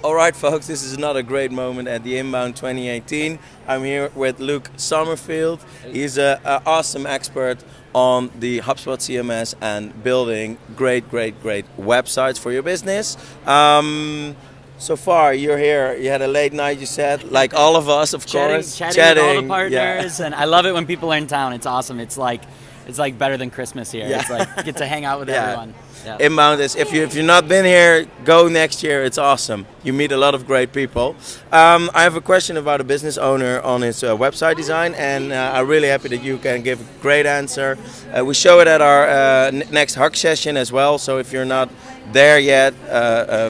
All right, folks, this is another great moment at the Inbound 2018. I'm here with Luke Summerfield. He's an awesome expert on the HubSpot CMS and building great websites for your business. So far, you're here. You had a late night, you said, like all of us, of course. Chatting with all the partners, and I love it when people are in town. It's awesome. It's like better than Christmas here. Yeah. It's like get to hang out with everyone. Yeah. Inbound is, if you've not been here, go next year. It's awesome. You meet a lot of great people. I have a question about a business owner on his website design, and I'm really happy that you can give a great answer. We show it at our next Hug session as well, so if you're not there yet,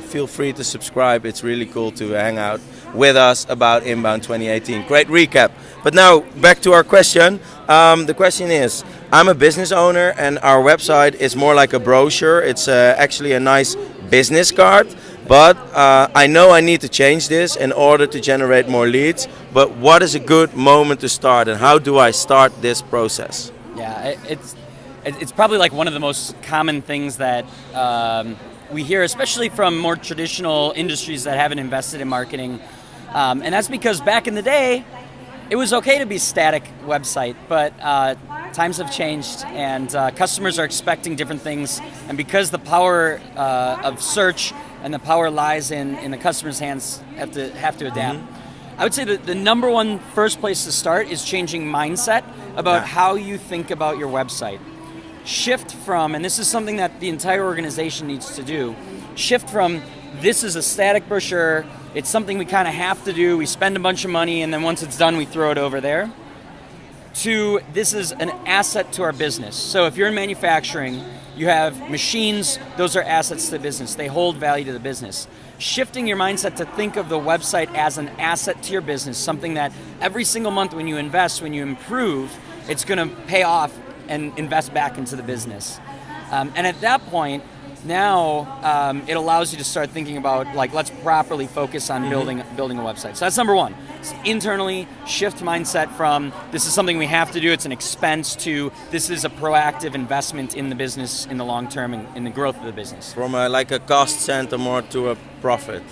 feel free to subscribe. It's really cool to hang out with us about Inbound 2018. Great recap. But now, back to our question. The question is, I'm a business owner and our website is more like a brochure. It's actually a nice business card, but I know I need to change this in order to generate more leads. But what is a good moment to start, and how do I start this process? Yeah, it's probably like one of the most common things that we hear, especially from more traditional industries that haven't invested in marketing. And that's because back in the day, it was okay to be static website, but times have changed and customers are expecting different things. And because the power of search and the power lies in the customer's hands, have to adapt. Mm-hmm. I would say that the number one first place to start is changing mindset about how you think about your website. Shift from, and this is something that the entire organization needs to do, shift from this is a static brochure, it's something we kind of have to do, we spend a bunch of money, and then once it's done, we throw it over there, to this is an asset to our business. So if you're in manufacturing, you have machines, those are assets to the business. They hold value to the business. Shifting your mindset to think of the website as an asset to your business, something that every single month when you invest, when you improve, it's going to pay off and invest back into the business. And at that point, now it allows you to start thinking about, like, let's properly focus on building a website. So that's number one. So internally, shift mindset from this is something we have to do, it's an expense, to this is a proactive investment in the business in the long term and in the growth of the business. From like a cost center more to a profit.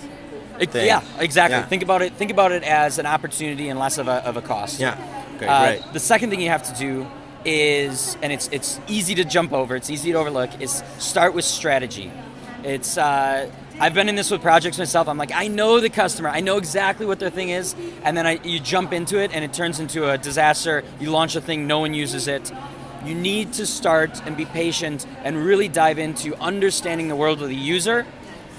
Yeah, exactly. Yeah. Think about it as an opportunity and less of a cost. Yeah. Okay, great. The second thing you have to do is, and it's easy to jump over, it's easy to overlook, is start with strategy. It's I've been in this with projects myself. I'm like, I know the customer, I know exactly what their thing is, and then you jump into it and it turns into a disaster. You launch a thing, no one uses it. You need to start and be patient and really dive into understanding the world of the user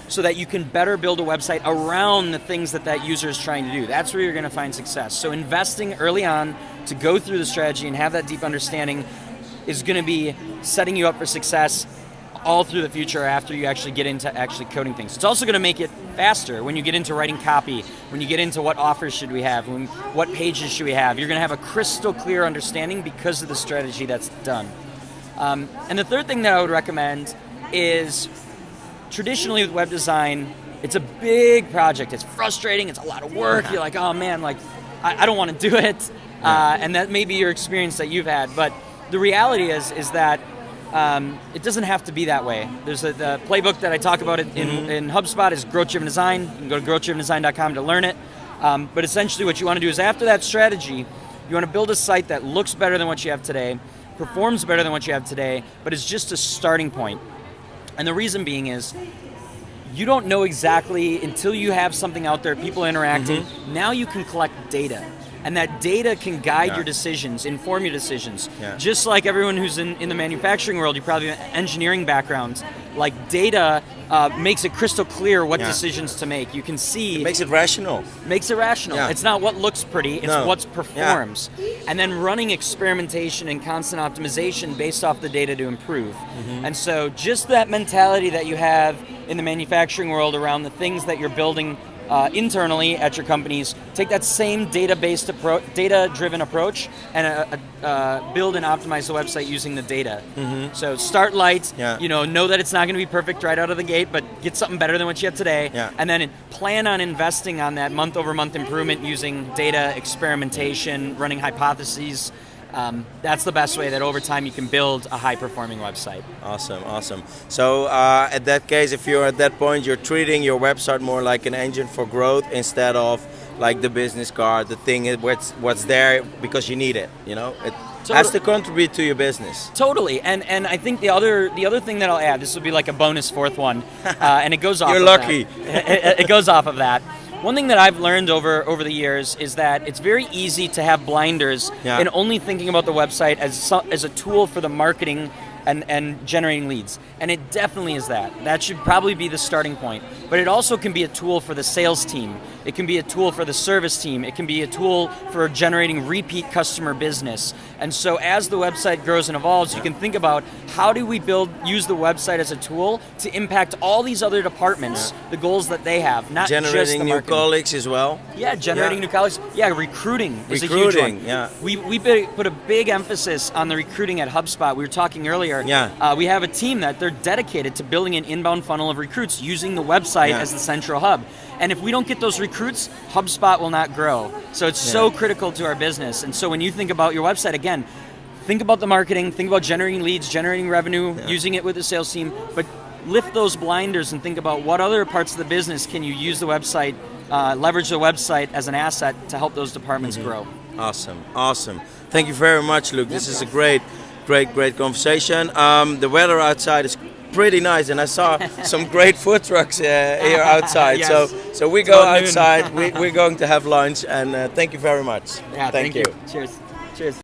so that you can better build a website around the things that user is trying to do. That's where you're going to find success. So investing early on to go through the strategy and have that deep understanding is going to be setting you up for success all through the future after you actually get into actually coding things. It's also going to make it faster when you get into writing copy, when you get into what offers should we have, what pages should we have. You're going to have a crystal clear understanding because of the strategy that's done. And the third thing that I would recommend is, traditionally with web design, it's a big project. It's frustrating. It's a lot of work. You're like, oh man, like I don't want to do it. And that may be your experience that you've had. But the reality is that it doesn't have to be that way. There's the playbook that I talk about in HubSpot is growth-driven design. You can go to growth-drivendesign.com to learn it. But essentially what you want to do is, after that strategy, you want to build a site that looks better than what you have today, performs better than what you have today, but is just a starting point. And the reason being is, you don't know exactly until you have something out there, people interacting. Now you can collect data. And that data can guide your decisions, inform your decisions. Yeah. Just like everyone who's in the manufacturing world, you probably have an engineering background. Like, data makes it crystal clear what decisions to make. You can see... It makes it rational. Makes it rational. Yeah. It's not what looks pretty, it's what performs. Yeah. And then running experimentation and constant optimization based off the data to improve. And so just that mentality that you have in the manufacturing world around the things that you're building internally at your companies, take that same data-driven approach and build and optimize the website using the data. So start light, know that it's not going to be perfect right out of the gate, but get something better than what you have today, and then plan on investing on that month-over-month improvement using data, experimentation, running hypotheses, That's the best way that over time you can build a high-performing website. Awesome, awesome. So at that case, if you're at that point, you're treating your website more like an engine for growth instead of like the business card, the thing is what's there because you need it. You know, it has to contribute to your business. Totally, and I think the other thing that I'll add, this will be like a bonus fourth one, and it goes off. You're of lucky. That. It goes off of that. One thing that I've learned over the years is that it's very easy to have blinders in only thinking about the website as a tool for the marketing and generating leads. And it definitely is that. That should probably be the starting point. But it also can be a tool for the sales team. It can be a tool for the service team. It can be a tool for generating repeat customer business. And so as the website grows and evolves, you can think about how do we use the website as a tool to impact all these other departments, the goals that they have, not just the marketing. Generating new colleagues as well. Yeah, generating new colleagues. Yeah, recruiting is a huge one. Yeah. We put a big emphasis on the recruiting at HubSpot. We were talking earlier. Yeah. We have a team that they're dedicated to building an inbound funnel of recruits using the website as the central hub. And if we don't get those recruits, HubSpot will not grow. So it's so critical to our business. And so when you think about your website, again, think about the marketing, think about generating leads, generating revenue, using it with the sales team, but lift those blinders and think about what other parts of the business can you use the website, leverage the website as an asset to help those departments grow. Awesome, awesome. Thank you very much, Luke. This is a great conversation. The weather outside is pretty nice, and I saw some great food trucks here outside. Yes. So we go outside. We're going to have lunch, and thank you very much. Yeah, thank you. Cheers. Cheers.